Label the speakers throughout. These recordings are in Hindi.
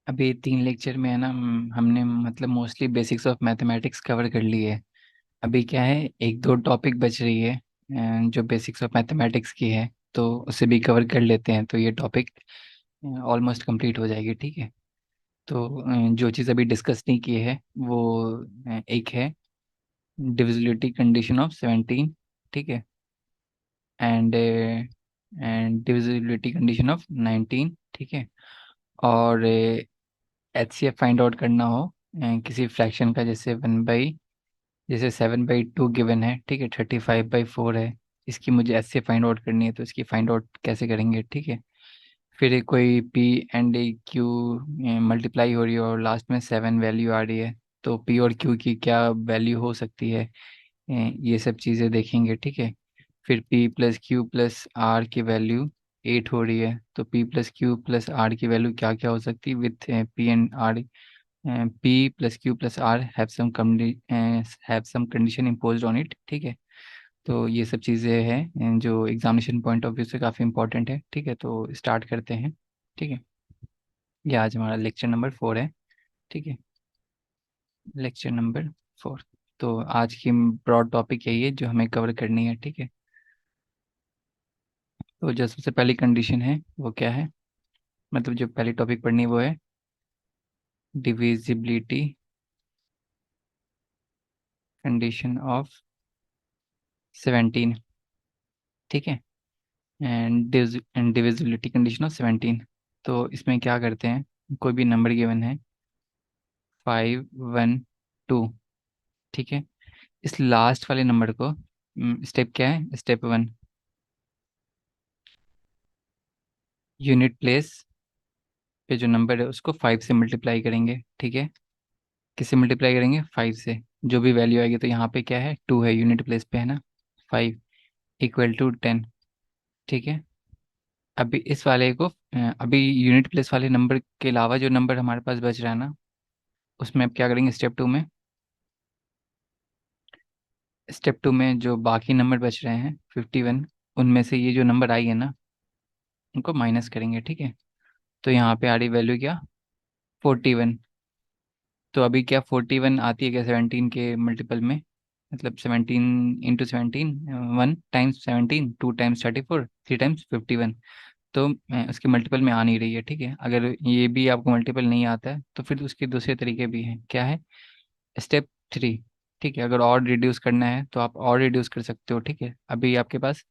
Speaker 1: अभी 3 लेक्चर में है ना, हमने मतलब mostly basics of mathematics cover कर ली है। अभी क्या है, एक दो टॉपिक बच रही है जो बेसिक्स ऑफ मैथमेटिक्स की है, तो उसे भी कवर कर लेते हैं, तो ये टॉपिक ऑलमोस्ट कंप्लीट हो जाएगी। ठीक है। तो जो चीज़ अभी डिस्कस नहीं की है वो एक है डिविजिबिलिटी कंडीशन ऑफ 17। ठीक है। And divisibility condition of 19। ठीक है। और एचसीएफ फाइंड आउट करना हो किसी फ्रैक्शन का, जैसे 7/2 गिवन है। ठीक है। 35/4 है। इसकी मुझे एचसीएफ फाइंड आउट करनी है, तो इसकी फाइंड आउट कैसे करेंगे। ठीक है। फिर कोई पी एंड क्यू मल्टीप्लाई हो रही है और लास्ट में 7 वैल्यू आ रही है, तो पी और क्यू की क्या वैल्यू हो सकती है। ये सब चीज़ें देखेंगे। ठीक है। फिर P plus Q plus R की वैल्यू 8 हो रही है, तो P plus Q plus R की वैल्यू क्या क्या हो सकती है with P and R. P plus Q plus R have some condition imposed on it. ठीक है। तो ये सब चीज़ें हैं जो एग्जामिनेशन पॉइंट ऑफ व्यू से काफ़ी इंपॉर्टेंट है। ठीक है। तो स्टार्ट करते हैं। ठीक है। ये आज हमारा लेक्चर नंबर 4 है। ठीक है। Lecture number 4। तो आज की ब्रॉड टॉपिक यही है जो हमें कवर करनी है। ठीक है। तो जो सबसे पहली कंडीशन है वो क्या है, मतलब जो पहली टॉपिक पढ़नी है वो है डिविजिबिलिटी कंडीशन ऑफ 17। ठीक है। And divisibility condition of 17। तो इसमें क्या करते हैं, कोई भी नंबर गिवन है 5 1 2। ठीक है। इस लास्ट वाले नंबर को, स्टेप क्या है, स्टेप 1, यूनिट प्लेस पे जो नंबर है उसको 5 से मल्टीप्लाई करेंगे। ठीक है। किससे मल्टीप्लाई करेंगे, 5 से। जो भी वैल्यू आएगी, तो यहाँ पे क्या है, 2 है, यूनिट प्लेस पे है ना। 5 इक्वल टू 10। ठीक है। अभी इस वाले को अभी यूनिट प्लेस वाले नंबर के अलावा जो नंबर हमारे पास बच रहा है ना, उसमें अब क्या करेंगे, स्टेप 2 में, स्टेप 2 में जो बाकी नंबर बच रहे हैं 51, उनमें से ये जो नंबर आई है ना, उनको माइनस करेंगे। ठीक है। तो यहाँ पे आ रही वैल्यू क्या, 41। तो अभी क्या 41 आती है क्या 17 के मल्टीपल में, मतलब 17 × 17, 1 टाइम्स 17, 2 टाइम्स 34, 3 टाइम्स 51। तो उसके मल्टीपल में आ नहीं रही है। ठीक है। अगर ये भी आपको मल्टीपल नहीं आता है तो फिर उसके दूसरे तरीके भी हैं। क्या है, स्टेप 3। ठीक है। अगर और रिड्यूस करना है तो आप और रिड्यूस कर सकते हो। ठीक है। अभी आपके पास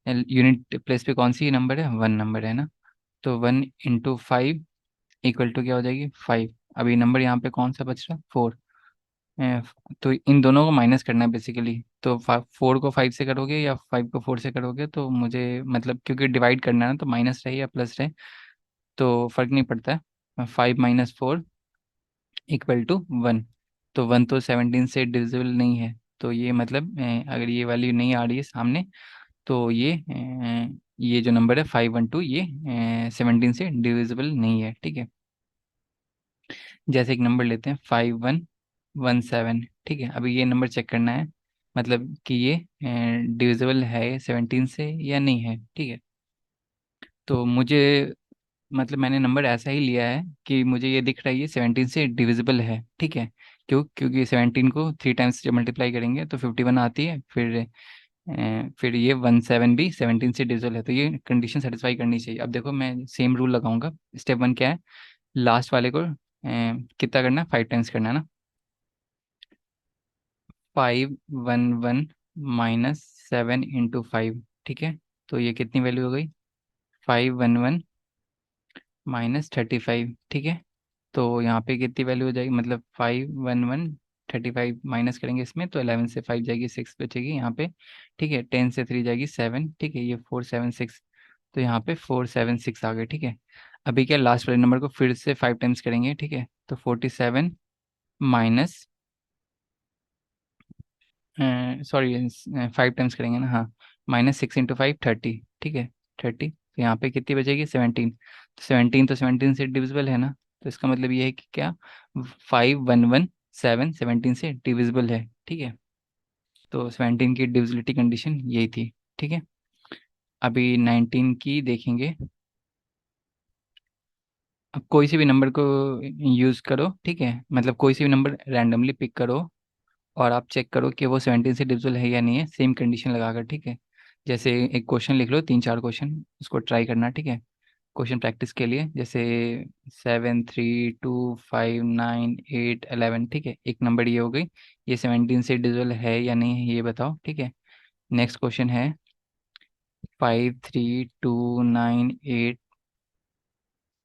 Speaker 1: यूनिट प्लेस पे कौन सी नंबर है, 1 नंबर है ना, तो 1 × 5 इक्वल टू क्या हो जाएगी, 5। अभी नंबर यहाँ पे कौन सा बच रहा है, 4। तो इन दोनों को माइनस करना है बेसिकली। तो 4 को 5 से करोगे या 5 को 4 से करोगे, तो मुझे मतलब क्योंकि डिवाइड करना है ना, तो माइनस रहे या प्लस रहे तो फर्क नहीं पड़ता है। 5 - 4 इक्वल टू 1। तो 1 तो 17 से डिविजिबल नहीं है, तो ये मतलब अगर ये वैल्यू नहीं आ रही है सामने, तो ये जो नंबर है 512, ये 17 से डिविजिबल नहीं है। ठीक है। जैसे एक नंबर लेते हैं 5117। ठीक है। अभी ये नंबर चेक करना है, मतलब कि ये डिविजिबल है 17 से या नहीं है। ठीक है। तो मुझे मतलब मैंने नंबर ऐसा ही लिया है कि मुझे ये दिख रहा है ये 17 से डिविजिबल है। ठीक है। क्योंकि 17 को 3 टाइम्स जब मल्टीप्लाई करेंगे तो 51 आती है। फिर ये 17 भी 17 से डिविजिबल है, तो ये कंडीशन सेटिस्फाई करनी चाहिए। अब देखो मैं सेम रूल लगाऊंगा। स्टेप 1 क्या है, लास्ट वाले को कितना करना है, 5 टाइम्स करना है ना। 511 -7 × 5। ठीक है। तो ये कितनी वैल्यू हो गई, 511 - 35। ठीक है। तो यहाँ पे कितनी वैल्यू हो जाएगी, मतलब 511 35 माइनस करेंगे इसमें, तो 11 से 5 जाएगी, 6 बचेगी यहाँ पे। ठीक है। 10 से 3 जाएगी 7। ठीक है। ये 476, तो यहाँ पे 476 आ गए। ठीक है। अभी क्या, लास्ट वाले नंबर को फिर से 5 टाइम्स करेंगे। ठीक है। तो 47 माइनस, सॉरी 5 टाइम्स करेंगे ना, हाँ, -6 × 5 30। ठीक है। 30, तो यहाँ पे कितनी बचेगी, 17। तो 17 तो 17 से डिविजिबल है ना, तो इसका मतलब ये है कि क्या, 5117 17 से डिविजिबल है। ठीक है। तो 17 की डिविजिबिलिटी कंडीशन यही थी। ठीक है। अभी 19 की देखेंगे। अब कोई से भी नंबर को यूज़ करो, ठीक है, मतलब कोई से भी नंबर रैंडमली पिक करो और आप चेक करो कि वो 17 से डिविजिबल है या नहीं है, सेम कंडीशन लगाकर, ठीक है। जैसे एक क्वेश्चन लिख लो, 3 4 क्वेश्चन, उसको ट्राई करना, ठीक है। क्वेश्चन प्रैक्टिस के लिए, जैसे 7 3 2 5 9 8 11, ठीक है, एक नंबर ये हो गई। ये 17 से डिविजिबल है या नहीं है ये बताओ, ठीक है। नेक्स्ट क्वेश्चन है 5 3 2 9 8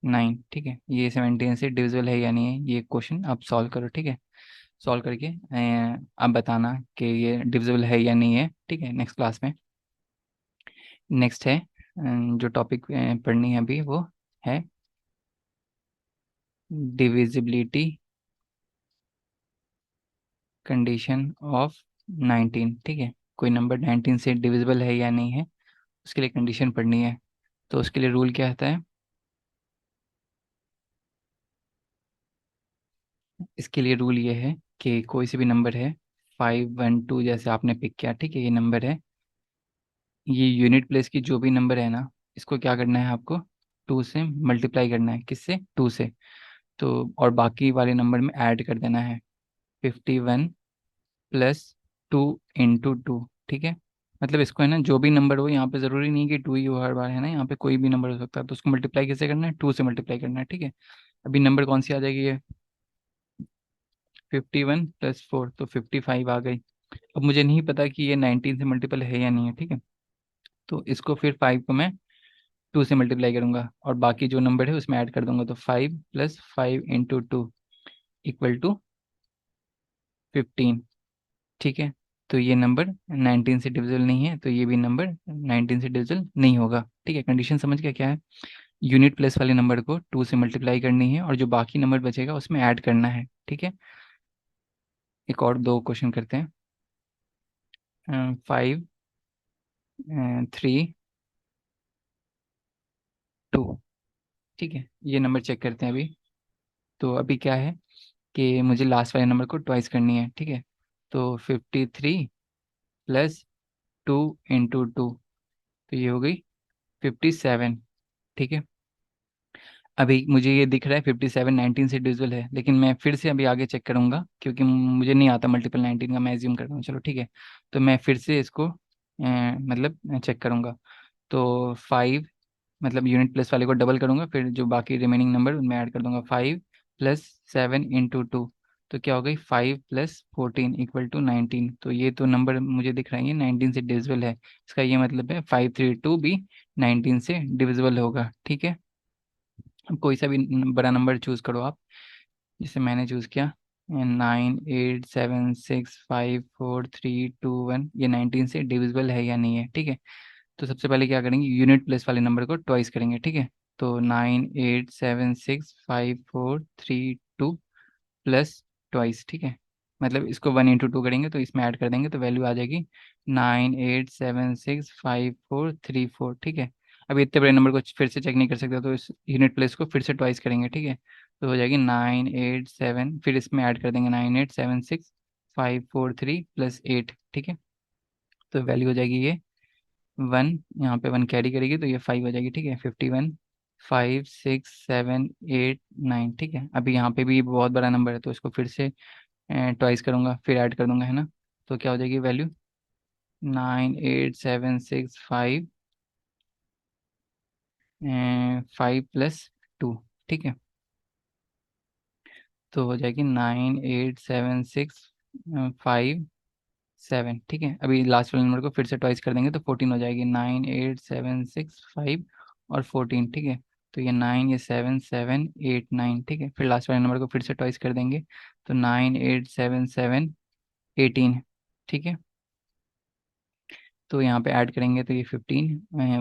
Speaker 1: 9, ठीक है, ये 17 से डिविजिबल है या नहीं है, ये क्वेश्चन आप सॉल्व करो, ठीक है। सॉल्व करके आप बताना कि ये डिविजिबल है या नहीं है, ठीक है, नेक्स्ट क्लास में। नेक्स्ट है जो टॉपिक पढ़नी है अभी, वो है डिविजिबिलिटी कंडीशन ऑफ 19, ठीक है। कोई नंबर 19 से डिविजिबल है या नहीं है, उसके लिए कंडीशन पढ़नी है। तो उसके लिए रूल क्या आता है, इसके लिए रूल ये है कि कोई से भी नंबर है, 5 1 2 जैसे आपने पिक किया, ठीक है, ये नंबर है, ये यूनिट प्लेस की जो भी नंबर है ना, इसको क्या करना है आपको, 2 से मल्टीप्लाई करना है, किससे, 2 से। तो और बाकी वाले नंबर में ऐड कर देना है, 51 + 2 × 2, ठीक है। मतलब इसको है ना, जो भी नंबर हो, यहाँ पे ज़रूरी नहीं कि 2 ही हो हर बार, है ना, यहाँ पे कोई भी नंबर हो सकता है, तो उसको मल्टीप्लाई कैसे करना है, 2 से मल्टीप्लाई करना है, ठीक है। अभी नंबर कौन सी आ जाएगी ये, 51 + 4, तो 55 आ गई। अब मुझे नहीं पता कि ये 19 से मल्टीपल है या नहीं है, ठीक है। तो इसको फिर 5 को मैं 2 से मल्टीप्लाई करूंगा और बाकी जो नंबर है उसमें ऐड कर दूंगा, तो 5 + 5 × 2 = 15, ठीक है। तो ये नंबर 19 से डिविजिबल नहीं है, तो ये भी नंबर 19 से डिविजिबल नहीं होगा, ठीक है। कंडीशन समझ गया क्या है, यूनिट प्लेस वाले नंबर को 2 से मल्टीप्लाई करनी है और जो बाकी नंबर बचेगा उसमें ऐड करना है, ठीक है। एक और 2 क्वेश्चन करते हैं, 5 3 2, ठीक है, ये नंबर चेक करते हैं अभी। तो अभी क्या है कि मुझे लास्ट वाले नंबर को ट्वाइस करनी है, ठीक है। तो 53 + 2 × 2, तो ये हो गई 57, ठीक है। अभी मुझे ये दिख रहा है 57 19 से डिविजिबल है, लेकिन मैं फिर से अभी आगे चेक करूंगा क्योंकि मुझे नहीं आता मल्टीपल 19 का, मैं एज्यूम करता हूँ, चलो ठीक है। तो मैं फिर से इसको मतलब चेक करूंगा। तो 5, मतलब यूनिट प्लेस वाले को डबल करूंगा, फिर जो बाकी रिमेनिंग नंबर उनमें ऐड कर दूंगा, 5 + 7 × 2, तो क्या हो गई, 5 + 14 = 19। तो ये तो नंबर मुझे दिख रहा है ये 19 से डिविजिबल है, इसका ये मतलब है 532 भी 19 से डिविजिबल होगा, ठीक है। अब कोई सा भी बड़ा नंबर चूज करो आप, जैसे मैंने चूज किया 9 8 7 6 5 4 3 2 1, ये 19 से डिविजिबल है या नहीं है, ठीक है। तो सबसे पहले क्या करेंगे, यूनिट प्लेस वाले नंबर को ट्वाइस करेंगे, ठीक है। तो 9 8 7 6 5 4 3 2 प्लस ट्वाइस, ठीक है। मतलब इसको 1 × 2 करेंगे तो इसमें ऐड कर देंगे तो वैल्यू आ जाएगी 9 8 7 6 5 4 3 4, ठीक है। अब इतने बड़े नंबर को फिर से चेक नहीं कर सकते, तो इस यूनिट प्लेस को फिर से ट्वाइस करेंगे, ठीक है। तो हो जाएगी 9 8 7, फिर इसमें ऐड कर देंगे 9 8 7 6 5 4 3 + 8, ठीक है। तो वैल्यू हो जाएगी ये 1, यहाँ पे 1 कैरी करेगी तो ये 5 हो जाएगी, ठीक है। 51 5 6 7 8 9, ठीक है। अभी यहाँ पे भी बहुत बड़ा नंबर है तो इसको फिर से ट्वाइस करूंगा, फिर ऐड कर दूंगा, है ना। तो क्या हो जाएगी वैल्यू 9 8 7 6 5 5 + 2, ठीक है। तो हो जाएगी 9 8 7 6 5 7, ठीक है। अभी लास्ट वाले नंबर को फिर से ट्वाइस कर देंगे तो 14 हो जाएगी, 9 8 7 6 5 और 14, ठीक है। तो ये 9, ये 7 7 8 9, ठीक है। फिर लास्ट वाले नंबर को फिर से ट्वाइस कर देंगे तो 9 8 7 7 18, ठीक है। तो यहाँ पे ऐड करेंगे तो ये 15,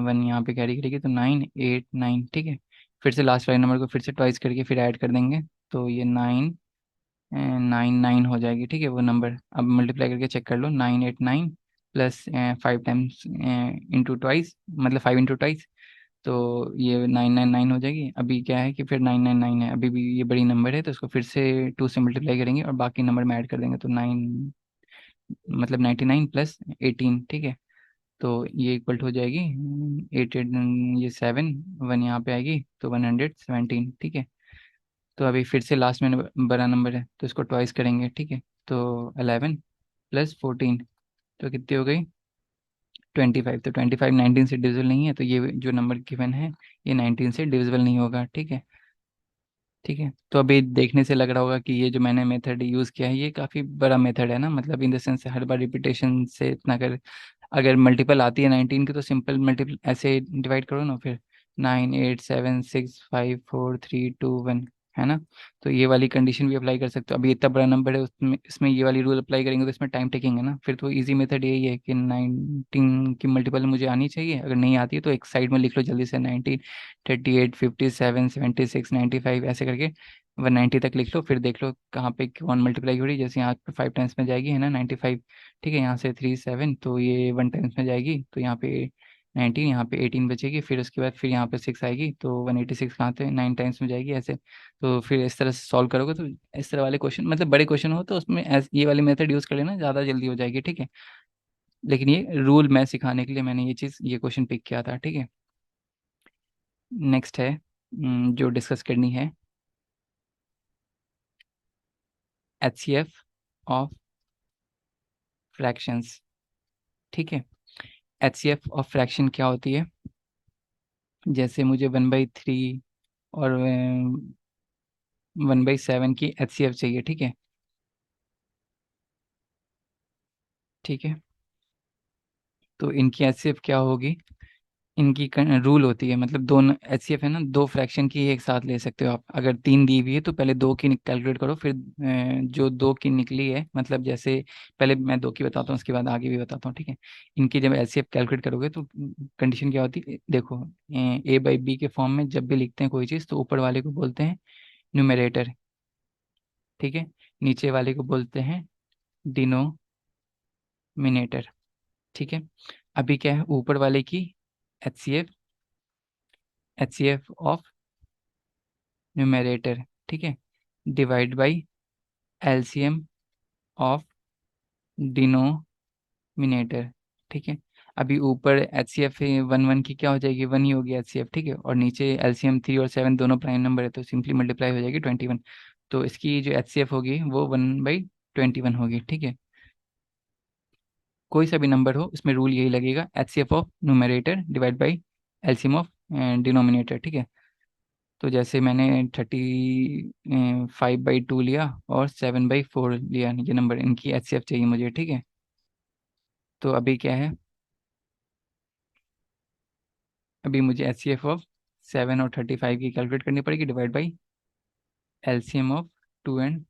Speaker 1: 1 यहाँ पे कैरी करेगी तो 9 8 9, ठीक है। फिर से लास्ट वाले नंबर को फिर से ट्वाइस करके फिर ऐड कर देंगे तो ये 9 9 हो जाएगी, ठीक है, वो नंबर। अब मल्टीप्लाई करके चेक कर लो, 9 8 9 प्लस 5 टाइम्स इंटू ट्वाइस, मतलब 5 × 2, तो ये 9 9 9 हो जाएगी। अभी क्या है कि फिर 9 9 9 है, अभी भी ये बड़ी नंबर है तो इसको फिर से 2 से मल्टीप्लाई करेंगे और बाकी नंबर में ऐड कर देंगे तो 9, मतलब 99 + 18, ठीक है। तो ये इक्वल हो जाएगी 8 8, ये 7, 1 यहाँ पे आएगी तो 117, ठीक है। तो अभी फिर से लास्ट में बड़ा नंबर है तो इसको ट्वाइस करेंगे, ठीक है। तो 11 + 14 तो कितनी हो गई 25। तो 25 19 से डिविजिबल नहीं है, तो ये जो नंबर गिवन है ये 19 से डिविजिबल नहीं होगा, ठीक है। ठीक है, तो अभी देखने से लग रहा होगा कि ये जो मैंने मेथड यूज़ किया है ये काफ़ी बड़ा मेथड है ना, मतलब in the sense her bar repetition से इतना कर, अगर मल्टीपल आती है 19 की तो सिंपल मल्टीपल ऐसे डिवाइड करो ना फिर, 9 8 7 6 5 4 3 2 1, है ना। तो ये वाली कंडीशन भी अप्लाई कर सकते हो। अभी इतना बड़ा नंबर है उसमें, इसमें ये वाली रूल अप्लाई करेंगे तो इसमें टाइम टेकिंग है ना, फिर तो इजी मेथड यही है कि 19 की मल्टीपल मुझे आनी चाहिए, अगर नहीं आती है तो एक साइड में लिख लो जल्दी से, 19 38 57 76 95 ऐसे करके 190 तक लिख लो, फिर देख लो कहाँ पे कौन मल्टीप्लाई हो रही है। जैसे यहाँ पे 5 टाइम्स में जाएगी है ना 95, ठीक है। यहाँ से 3 7 तो ये 1 टाइम्स में जाएगी तो यहाँ पे 19, यहाँ पे 18 बचेगी, फिर उसके बाद फिर यहाँ पे 6 आएगी तो 186 कहाँ थे 9 टाइम्स में जाएगी ऐसे। तो फिर इस तरह से सॉल्व करोगे तो इस तरह वाले क्वेश्चन, मतलब बड़े क्वेश्चन हो तो उसमें ये वाली मेथड यूज़ कर लेना, ज़्यादा जल्दी हो जाएगी, ठीक है। लेकिन ये रूल मैं सिखाने के लिए मैंने ये क्वेश्चन पिक किया था, ठीक है। नेक्स्ट है जो डिस्कस करनी है, HCF ऑफ फ्रैक्शंस, ठीक है। HCF ऑफ फ्रैक्शन क्या होती है, जैसे मुझे 1/3 और 1/7 की HCF चाहिए, ठीक है। ठीक है, तो इनकी HCF क्या होगी, इनकी रूल होती है, मतलब दोनों HCF है ना, दो फ्रैक्शन की एक साथ ले सकते हो आप। अगर तीन दी हुई है तो पहले दो की कैलकुलेट करो, फिर जो दो की निकली है, मतलब जैसे पहले मैं दो की बताता हूँ उसके बाद आगे भी बताता हूँ, ठीक है। इनकी जब HCF कैलकुलेट करोगे तो कंडीशन क्या होती है, देखो A/B के फॉर्म में जब भी लिखते हैं कोई चीज़ तो ऊपर वाले को बोलते हैं न्यूमरेटर, ठीक है। नीचे वाले को बोलते हैं डिनोमिनेटर, ठीक है। अभी क्या है, ऊपर वाले की HCF, ऑफ न्यूमरेटर, ठीक है, divide by LCM of denominator, ठीक है। अभी ऊपर HCF 1 1 की क्या हो जाएगी, 1 ही होगी HCF, ठीक है। और नीचे LCM 3 और 7 दोनों प्राइम नंबर है तो सिंपली मल्टीप्लाई हो जाएगी 21। तो इसकी जो HCF होगी वो 1/21 होगी, ठीक है। कोई सा भी नंबर हो इसमें रूल यही लगेगा, HCF of numerator divide by LCM of denominator, ठीक है। तो जैसे मैंने 35/2 लिया और 7/4 लिया, ये नंबर इनकी HCF चाहिए मुझे, ठीक है। तो अभी क्या है, अभी मुझे HCF ऑफ 7 और 35 की कैलकुलेट करनी पड़ेगी, divide by LCM of 2 and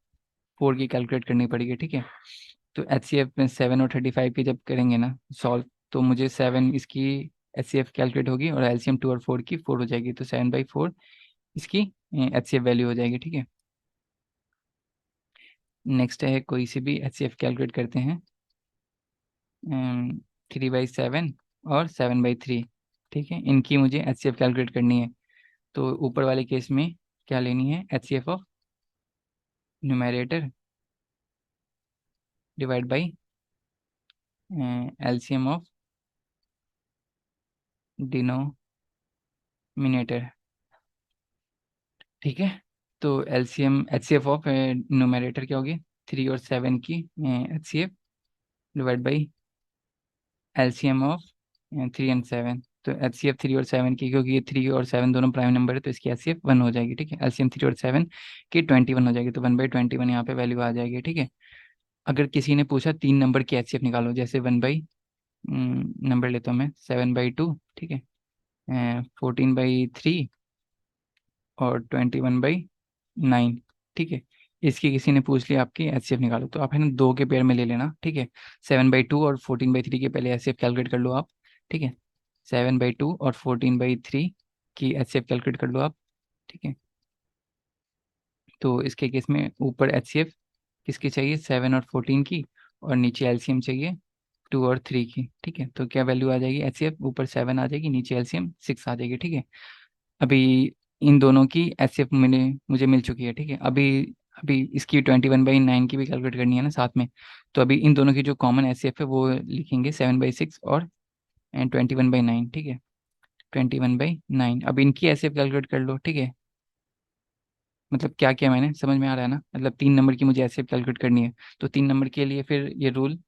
Speaker 1: 4 की कैलकुलेट करनी पड़ेगी, ठीक है। तो HCF में 7 और 35 की जब करेंगे ना सॉल्व, तो मुझे 7 इसकी HCF कैलकुलेट होगी और LCM 2 और 4 की 4 हो जाएगी, तो 7/4 इसकी HCF वैल्यू हो जाएगी, ठीक है। नेक्स्ट है कोई सी भी HCF कैलकुलेट करते हैं, 3/7 और 7/3, ठीक है। इनकी मुझे HCF कैलकुलेट करनी है। तो ऊपर वाले केस में क्या लेनी है, HCF of numerator divide by LCM of denominator, ठीक है। तो LCM HCF ऑफ न्यूमरेटर क्या होगी, 3 और 7 की HCF divide by LCM of 3 and 7। तो HCF 3 और 7 की, क्योंकि ये 3 और 7 दोनों प्राइम नंबर है तो इसकी HCF 1 हो जाएगी, ठीक है। LCM 3 और 7 की 21 हो जाएगी, तो 1/21 यहाँ पे वैल्यू आ जाएगी, ठीक है। अगर किसी ने पूछा तीन नंबर की HCF निकालो, जैसे नंबर लेता हूँ मैं 7/2, ठीक है, 14/3 और 21/9, ठीक है। इसकी किसी ने पूछ लिया आपकी HCF निकालो, तो आप है ना दो के पेयर में ले लेना, ठीक है। 7/2 और 14/3 के पहले HCF कैलकुलेट कर लो आप, ठीक है। 7/2 और 14/3 की HCF कैलकुलेट कर लो आप, ठीक है। तो इसके केस में ऊपर HCF किसकी चाहिए, 7 और 14 की, और नीचे LCM चाहिए 2 और 3 की, ठीक है। तो क्या वैल्यू आ जाएगी, HCF ऊपर 7 आ जाएगी, नीचे LCM 6 आ जाएगी, ठीक है। अभी इन दोनों की HCF मुझे मिल चुकी है, ठीक है। अभी अभी इसकी 21/9 की भी कैलकुलेट करनी है ना साथ में। तो अभी इन दोनों की जो कॉमन HCF है वो लिखेंगे 7/6 और एंड 21/9, ठीक है, 21/9। अब इनकी ऐसे कैलकुलेट कर लो, ठीक है। मतलब क्या किया मैंने, समझ में आ रहा है ना, मतलब 3 नंबर की मुझे ऐसे कैलकुलेट करनी है, तो 3 नंबर के लिए फिर ये रूल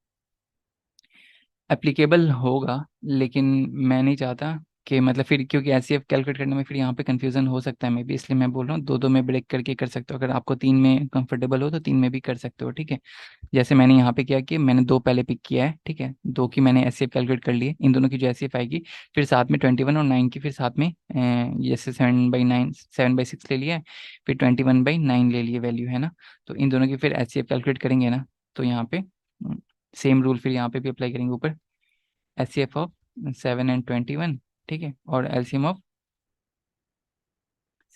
Speaker 1: एप्लीकेबल होगा, लेकिन मैं नहीं चाहता कि मतलब फिर, क्योंकि एचसीएफ कैलकुलेट करने में फिर यहाँ पे कंफ्यूजन हो सकता है मे भी, इसलिए मैं बोल रहा हूँ दो दो में ब्रेक करके कर सकते हो। अगर आपको 3 में कंफर्टेबल हो तो 3 में भी कर सकते हो, ठीक है। जैसे मैंने यहाँ पे क्या किया, मैंने 2 पहले पिक किया है, ठीक है, 2 की मैंने एचसीएफ कैलकुलेट कर ली है, इन दोनों की जो एचसीएफ आएगी, फिर साथ में 21 और 9 की फिर साथ में जैसे 7/9, 7/6 ले लिया है, फिर 21/9 ले लिए वैल्यू, है ना। तो इन दोनों की फिर एचसीएफ कैलकुलेट करेंगे ना, तो यहाँ पे सेम रूल फिर यहाँ पे भी अप्लाई करेंगे ऊपर, H C F of 7 and 21, ठीक है, और एलसीएम ऑफ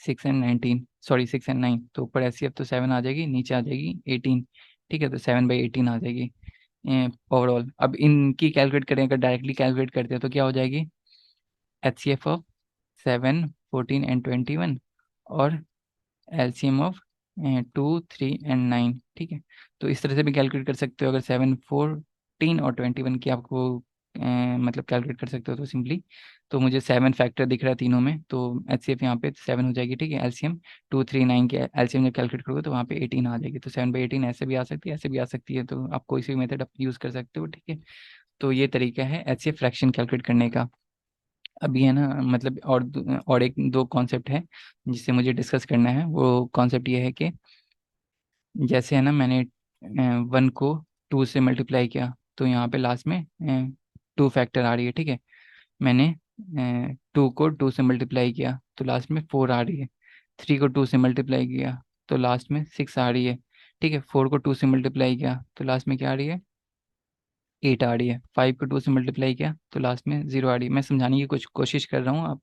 Speaker 1: 6 and 19, सॉरी 6 and 9, तो ऊपर एच सी एफ तो 7 आ जाएगी, नीचे आ जाएगी 18, ठीक है, तो 7/18 आ जाएगी ओवरऑल। अब इनकी कैलकुलेट करें, अगर डायरेक्टली कैलकुलेट करते हैं तो क्या हो जाएगी, H C F of 7, 14 and 21, और एलसीएम ऑफ 2, 3 and 9, ठीक है। तो इस तरह से भी कैलकुलेट कर सकते हो, अगर 7, 14 और 21 की आपको मतलब कैलकुलेट कर सकते हो तो सिंपली, तो मुझे 7 फैक्टर दिख रहा है तीनों में, तो एच सी एफ यहाँ पे 7 हो जाएगी, ठीक है। एलसीएम 2, 3, 9 के एलसीएम जब कैलकुलेट करोगे तो वहाँ पे 18 आ जाएगी, तो 7/18 ऐसे भी आ सकती है, ऐसे भी आ सकती है, तो आप कोई सी भी मेथड आप यूज़ कर सकते हो, ठीक है। तो ये तरीका है H C F fraction calculate करने का। अभी है ना, मतलब और एक दो कॉन्सेप्ट है जिससे मुझे डिस्कस करना है, वो कॉन्सेप्ट ये है कि जैसे है ना, मैंने 1 को 2 से मल्टीप्लाई किया, तो यहाँ पे लास्ट में 2 फैक्टर आ रही है, ठीक है। मैंने 2 को 2 से मल्टीप्लाई किया तो लास्ट में 4 आ रही है, 3 को 2 से मल्टीप्लाई किया तो लास्ट में 6 आ रही है, ठीक है। 4 को 2 से मल्टीप्लाई किया तो लास्ट में क्या आ रही है, 8 आ रही है। 5 को 2 से मल्टीप्लाई किया तो लास्ट में 0 आ रही है। मैं समझाने की कुछ कोशिश कर रहा हूँ, आप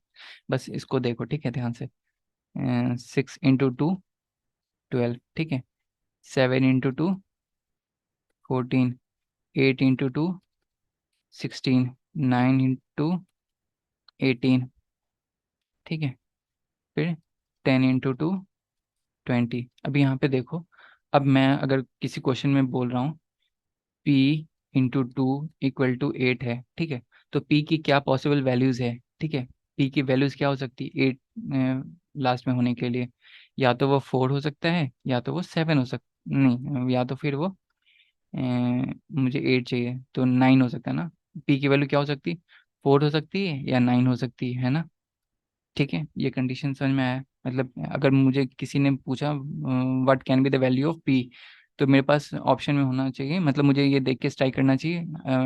Speaker 1: बस इसको देखो, ठीक है, ध्यान से। 6 × 2 12, ठीक है। 7 × 2 14, 8 × 2 16, 9 × 2 18, ठीक है। फिर 10 × 2 20। अभी यहाँ पे देखो, अब मैं अगर किसी क्वेश्चन में बोल रहा हूँ P × 2 = 8 है, ठीक है, तो P की क्या पॉसिबल वैल्यूज है, ठीक है। P की वैल्यूज क्या हो सकती है 8 लास्ट में होने के लिए, या तो वो 4 हो सकता है, या तो वो 7 हो सकता, नहीं, या तो फिर वो मुझे 8 चाहिए तो 9 हो सकता है ना। P की वैल्यू क्या हो सकती है, 4 हो सकती है या 9 हो सकती है ना, ठीक है। ये कंडीशन समझ में आया, मतलब अगर मुझे किसी ने पूछा what can be the value of P, तो मेरे पास ऑप्शन में होना चाहिए, मतलब मुझे ये देख के स्ट्राइक करना चाहिए,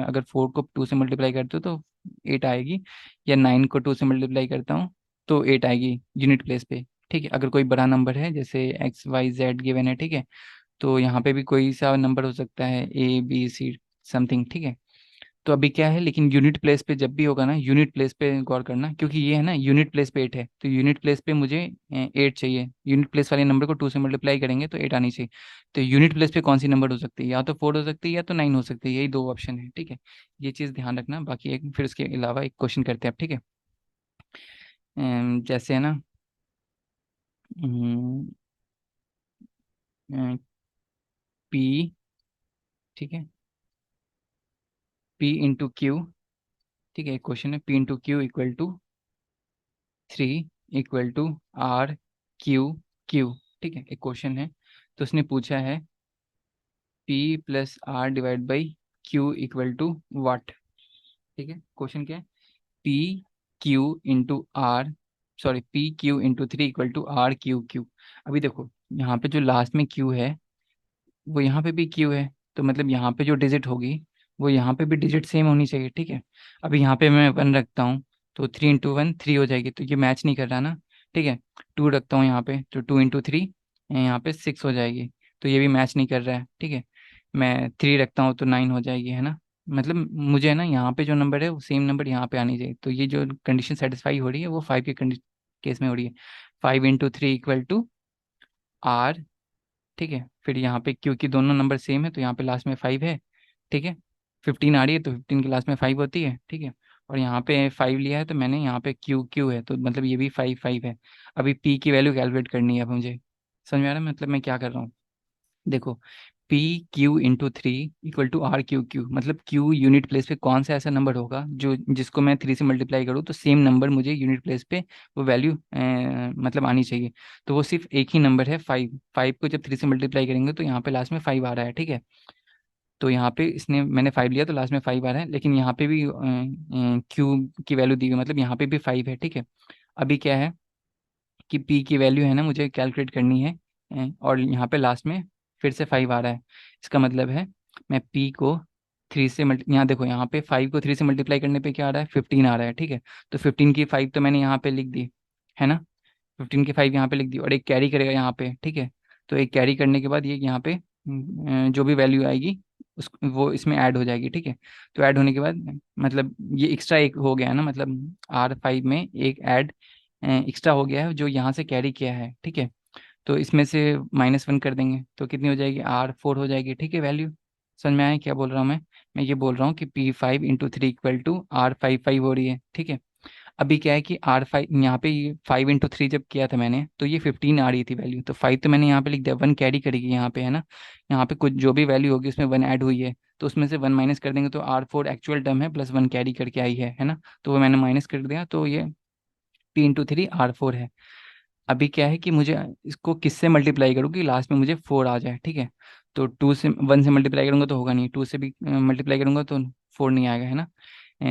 Speaker 1: अगर 4 को 2 से मल्टीप्लाई करते हो तो 8 आएगी, या 9 को 2 से मल्टीप्लाई करता हूँ तो 8 आएगी यूनिट प्लेस पे, ठीक है। अगर कोई बड़ा नंबर है जैसे XYZ गिवन है, ठीक है, तो यहाँ पे भी कोई सा नंबर हो सकता है ABC समथिंग, ठीक है। तो अभी क्या है, लेकिन यूनिट प्लेस पे जब भी होगा ना, यूनिट प्लेस पे गौर करना, क्योंकि ये है ना यूनिट प्लेस पे 8 है, तो यूनिट प्लेस पे मुझे 8 चाहिए, यूनिट प्लेस वाले नंबर को 2 से मल्टीप्लाई करेंगे तो 8 आनी चाहिए। तो यूनिट प्लेस पे कौन सी नंबर हो सकती है, या तो 4 हो सकती है या तो 9 हो सकती है, यही दो ऑप्शन है, ठीक है। ये चीज़ ध्यान रखना, बाकी एक फिर उसके अलावा एक क्वेश्चन करते हैं आप, ठीक है। जैसे है ना, P, ठीक है, P × Q, ठीक है, एक क्वेश्चन है P × Q = 3 = R Q Q, ठीक है, एक क्वेश्चन है। तो उसने पूछा है P + R/Q = वाट, ठीक है। क्वेश्चन क्या है, P Q × 3 = R Q Q। अभी देखो यहाँ पे जो लास्ट में Q है वो यहाँ पे भी Q है, तो मतलब यहाँ पे जो डिजिट होगी वो यहाँ पे भी डिजिट सेम होनी चाहिए, ठीक है। अभी यहाँ पे मैं 1 रखता हूँ तो 3 × 1 3 हो जाएगी, तो ये मैच नहीं कर रहा ना, ठीक है। 2 रखता हूँ यहाँ पे तो 2 × 3 यहाँ पे 6 हो जाएगी, तो ये भी मैच नहीं कर रहा है, ठीक है। मैं 3 रखता हूँ तो 9 हो जाएगी, है ना। मतलब मुझे है ना यहाँ पे जो नंबर है वो सेम नंबर यहाँ पे आनी चाहिए, तो ये जो कंडीशन सेटिस्फाई हो रही है वो 5 के केस में हो रही है। 5 × 3 = R, ठीक है। फिर यहाँ पे क्योंकि दोनों नंबर सेम है तो यहाँ पे लास्ट में 5 है, ठीक है। 15 आ रही है तो 15 के लास्ट में 5 होती है, ठीक है। और यहाँ पे 5 लिया है तो मैंने यहाँ पे Q है, तो मतलब ये भी 5 5 है। अभी P की वैल्यू कैलकुलेट करनी है अब मुझे, समझ में आ रहा है मतलब मैं क्या कर रहा हूँ, देखो P Q into three equal to R Q Q, मतलब क्यू यूनिट प्लेस पे कौन सा ऐसा नंबर होगा जो जिसको मैं थ्री से मल्टीप्लाई करूँ तो सेम नंबर मुझे यूनिट प्लेस पे वो वैल्यू मतलब आनी चाहिए। तो वो सिर्फ एक ही नंबर है, फाइव। फाइव को जब थ्री से मल्टीप्लाई करेंगे तो यहाँ पे लास्ट में फाइव आ रहा है, ठीक है। तो यहाँ पे इसने मैंने फाइव लिया तो लास्ट में फाइव आ रहा है, लेकिन यहाँ पे भी क्यू की वैल्यू दी हुई, मतलब यहाँ पे भी फाइव है, ठीक है। अभी क्या है कि पी की वैल्यू है ना मुझे कैलकुलेट करनी है, और यहाँ पे लास्ट में फिर से फाइव आ रहा है। इसका मतलब है मैं पी को थ्री से मल्टी, यहाँ देखो यहाँ पे फाइव को थ्री से मल्टीप्लाई करने पे क्या आ रहा है, फिफ्टीन आ रहा है, ठीक है। तो फिफ्टीन की फाइव तो मैंने यहाँ पे लिख दी है ना, फिफ्टीन की फाइव यहाँ पे लिख दी, और एक कैरी करेगा यहाँ पे, ठीक है। तो एक कैरी करने के बाद ये यहाँ पे जो भी वैल्यू आएगी उस वो इसमें ऐड हो जाएगी, ठीक है। तो ऐड होने के बाद मतलब ये एक्स्ट्रा एक हो गया है ना, मतलब आर फाइव में एक ऐड एक्स्ट्रा हो गया है जो यहाँ से कैरी किया है, ठीक है। तो इसमें से माइनस वन कर देंगे तो कितनी हो जाएगी, आर फोर हो जाएगी, ठीक है। वैल्यू समझ में आया क्या बोल रहा हूँ मैं ये बोल रहा हूँ कि P five into three equal to R five five हो रही है, ठीक है। अभी क्या है कि आर फाइव यहाँ पे ये फाइव इंटू थ्री जब किया था मैंने तो ये फिफ्टीन आ रही थी वैल्यू, तो फाइव तो मैंने यहाँ पे लिख दिया, वन कैरी करेगी यहाँ पे है ना। यहाँ पे कुछ जो भी वैल्यू होगी उसमें वन ऐड हुई है, तो उसमें से वन माइनस कर देंगे तो आर फोर एक्चुअल टर्म है प्लस वन कैरी करके आई है ना। तो वो मैंने माइनस कर दिया, तो ये P into three R four है। अभी क्या है कि मुझे इसको किससे मल्टीप्लाई करूँ कि लास्ट में मुझे फोर आ जाए, ठीक है। तो टू से वन से मल्टीप्लाई करूंगा तो होगा नहीं, टू से भी मल्टीप्लाई करूंगा तो फोर नहीं आएगा है ना,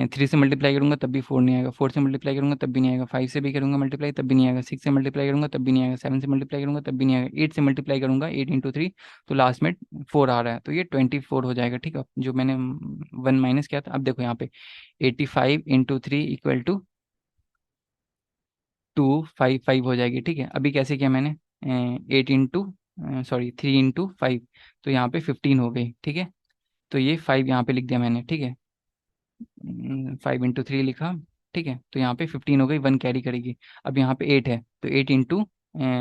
Speaker 1: थ्री से मल्टीप्लाई करूंगा तब भी फोर नहीं आएगा, फोर से मल्टीप्लाई करूंगा तब भी नहीं आएगा, फाइव से भी करूंगा मल्टीप्लाई तब भी नहीं आएगा, सिक्स से मल्टीप्लाई करूंगा तब भी नहीं आएगा, सेवन से मल्टीप्लाई करूंगा तब भी नहीं आएगा, एट से मल्टीप्लाई करूंगा, एट इंटू थ्री तो लास्ट में फोर आ रहा है, तो ये ट्वेंटी फोर हो जाएगा, ठीक है। जो मैंने वन माइनस किया था, अब देखो यहाँ पे eighty five into three equal to two five five हो जाएगी, ठीक है। अभी कैसे किया मैंने, eight into sorry three into five, तो यहाँ पे फिफ्टीन हो गई, ठीक है। तो ये फाइव यहाँ पे लिख दिया मैंने, ठीक है। फाइव इंटू थ्री लिखा, ठीक है। तो यहाँ पे फिफ्टीन हो गई, वन कैरी करेगी। अब यहाँ पे एट है तो eight into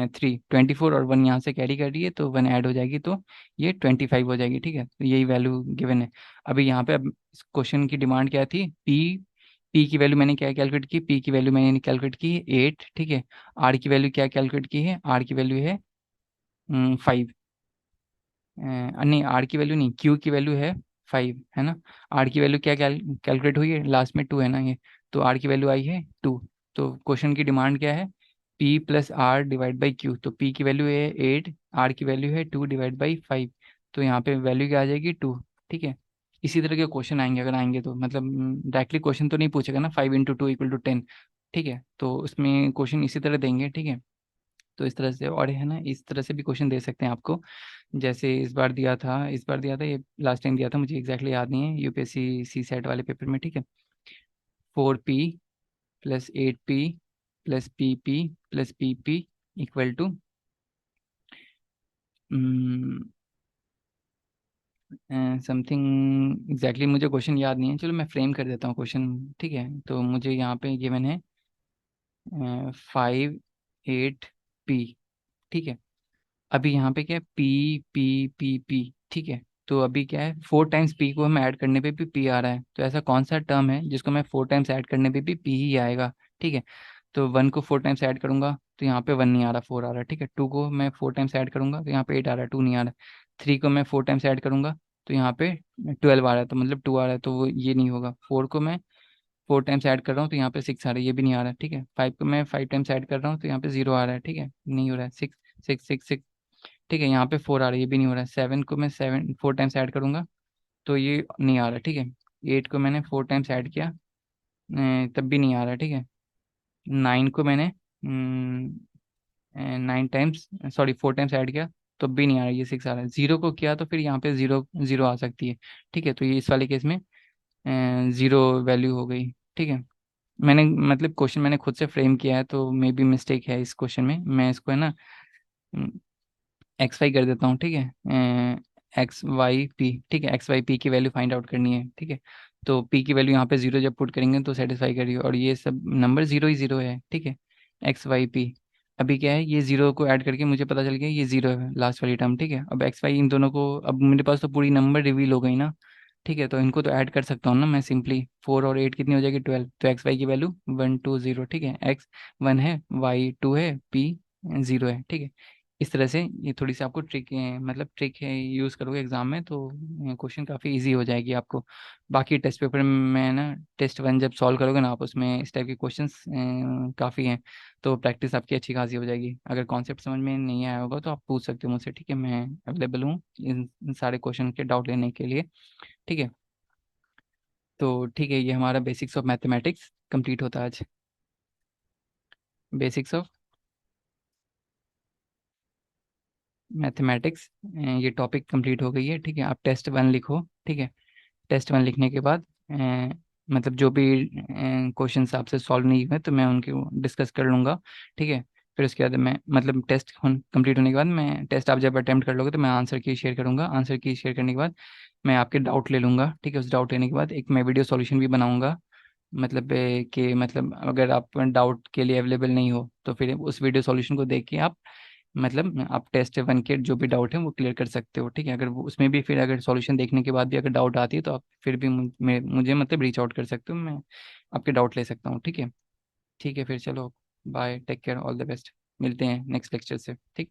Speaker 1: three twenty four, और वन यहाँ से कैरी कर रही है तो वन ऐड हो जाएगी, तो ये ट्वेंटी फाइव हो जाएगी, ठीक है। तो यही वैल्यू गिवन है। अभी यहाँ पे अब क्वेश्चन की डिमांड क्या थी, पी की वैल्यू मैंने क्या कैलकुलेट की, पी की वैल्यू मैंने कैलकुलेट की है एट, ठीक है। आर की वैल्यू क्या कैलकुलेट की है, आर की वैल्यू है फाइव, नहीं आर की वैल्यू नहीं, क्यू की वैल्यू है फाइव है ना। आर की वैल्यू क्या कैलकुलेट हुई है, लास्ट में टू है ना ये, तो आर की वैल्यू आई है टू। तो क्वेश्चन की डिमांड क्या है, P plus R divide by Q, तो पी की वैल्यू है एट, आर की वैल्यू है टू डिवाइड बाई फाइव, तो यहाँ पे वैल्यू क्या आ जाएगी टू, ठीक है। इसी तरह के क्वेश्चन आएंगे, अगर आएंगे तो मतलब डायरेक्टली क्वेश्चन तो नहीं पूछेगा ना, five into two equal to ten, ठीक है। तो उसमें क्वेश्चन इसी तरह देंगे, ठीक है। तो इस तरह से, और है ना इस तरह से भी क्वेश्चन दे सकते हैं आपको, जैसे इस बार दिया था ये, लास्ट टाइम दिया था मुझे एग्जैक्टली याद नहीं है, यूपीएससी सी सेट वाले पेपर में, ठीक है। Four P plus eight P plus P plus P equal to something, exactly मुझे क्वेश्चन याद नहीं है, चलो मैं फ्रेम कर देता हूँ क्वेश्चन, ठीक है। तो मुझे यहाँ पे गिवन है फाइव एट पी, ठीक है। अभी यहाँ पे क्या है, पी, ठीक है। तो अभी क्या है, फोर टाइम्स पी को हम ऐड करने पे भी पी आ रहा है, तो ऐसा कौन सा टर्म है जिसको मैं फोर टाइम्स ऐड करने पे भी पी ही आएगा, ठीक है। तो वन को फोर टाइम्स ऐड करूंगा तो यहाँ पे वन नहीं आ रहा, फोर आ रहा है, ठीक है। टू को मैं फोर टाइम्स ऐड करूंगा तो यहाँ पे एट आ रहा है, टू नहीं आ रहा। थ्री को मैं फोर टाइम्स ऐड करूंगा तो यहाँ पे ट्वेल्व आ रहा है, तो मतलब टू आ रहा है, तो वो ये नहीं होगा। फोर को मैं फोर टाइम्स ऐड कर रहा हूँ तो यहाँ पे सिक्स आ रहा है, ये भी नहीं आ रहा है, ठीक है। फाइव को मैं फाइव टाइम्स ऐड कर रहा हूँ तो यहाँ पे जीरो आ रहा है, ठीक है, नहीं हो रहा है। सिक्स सिक्स सिक्स सिक्स, ठीक है, यहाँ पे फोर आ रहा है, ये भी नहीं हो रहा है। सेवन को मैं सेवन फोर टाइम्स ऐड करूंगा तो ये नहीं आ रहा, ठीक है। एट को मैंने फोर टाइम्स ऐड किया तब भी नहीं आ रहा, ठीक है। नाइन को मैंने nine times sorry four times add किया तो भी नहीं आ रहा, ये सिक्स आ रहा है। जीरो को किया तो फिर यहाँ पे जीरो जीरो आ सकती है, ठीक है। तो ये इस वाले केस में जीरो वैल्यू हो गई, ठीक है। मैंने मतलब क्वेश्चन मैंने खुद से फ्रेम किया है तो मे बी मिस्टेक है इस क्वेश्चन में, मैं इसको है ना एक्स वाई कर देता हूँ, ठीक है। एक्स वाई पी, ठीक है, एक्स वाई पी की वैल्यू फाइंड आउट करनी है, ठीक है। तो पी की वैल्यू यहाँ पे जीरो जब पुट करेंगे तो सेटिस्फाई करिए, और ये सब नंबर जीरो ही जीरो है, ठीक है। एक्स वाई पी, अभी क्या है, ये जीरो को ऐड करके मुझे पता चल गया ये जीरो है लास्ट वाली टर्म, ठीक है। अब एक्स वाई इन दोनों को, अब मेरे पास तो पूरी नंबर रिवील हो गई ना, ठीक है। तो इनको तो ऐड कर सकता हूँ ना मैं सिंपली, फोर और एट कितनी हो जाएगी, ट्वेल्व। तो एक्स वाई की वैल्यू वन टू जीरो, ठीक है। एक्स वन है, वाई टू है, पी जीरो है, ठीक है। इस तरह से ये थोड़ी सी आपको ट्रिक मतलब ट्रिक है यूज़ करोगे एग्जाम में तो क्वेश्चन काफ़ी इजी हो जाएगी आपको। बाकी टेस्ट पेपर में ना, टेस्ट वन जब सॉल्व करोगे ना आप, उसमें इस टाइप के क्वेश्चंस काफ़ी हैं, तो प्रैक्टिस आपकी अच्छी खासी हो जाएगी। अगर कॉन्सेप्ट समझ में नहीं आया होगा तो आप पूछ सकते हो मुझसे, ठीक है, मैं अवेलेबल हूँ इन सारे क्वेश्चन के डाउट लेने के लिए, ठीक है। तो ठीक है, ये हमारा बेसिक्स ऑफ मैथमेटिक्स कंप्लीट होता है आज। बेसिक्स ऑफ मैथमेटिक्स, ये टॉपिक कंप्लीट हो गई है, ठीक है। आप टेस्ट वन लिखो, ठीक है। टेस्ट वन लिखने के बाद मतलब जो भी क्वेश्चंस आपसे सॉल्व नहीं हुए तो मैं उनके डिस्कस कर लूँगा, ठीक है। फिर उसके बाद मैं मतलब टेस्ट कंप्लीट होने के बाद मैं टेस्ट आप जब अटेम्प्ट कर लोगे तो मैं आंसर की शेयर करूँगा। आंसर की शेयर करने के बाद मैं आपके डाउट ले लूँगा, ठीक है। उस डाउट लेने के बाद एक मैं वीडियो सॉल्यूशन भी बनाऊँगा, मतलब कि मतलब अगर आप डाउट के लिए अवेलेबल नहीं हो तो फिर उस वीडियो सॉल्यूशन को देख के आप मतलब आप टेस्ट वन के जो भी डाउट है वो क्लियर कर सकते हो, ठीक है। अगर उसमें भी फिर अगर सॉल्यूशन देखने के बाद भी अगर डाउट आती है तो आप फिर भी मुझे मतलब रीच आउट कर सकते हो, मैं आपके डाउट ले सकता हूँ, ठीक है। ठीक है फिर चलो, bye, take care, all the best, मिलते हैं नेक्स्ट लेक्चर से, ठीक।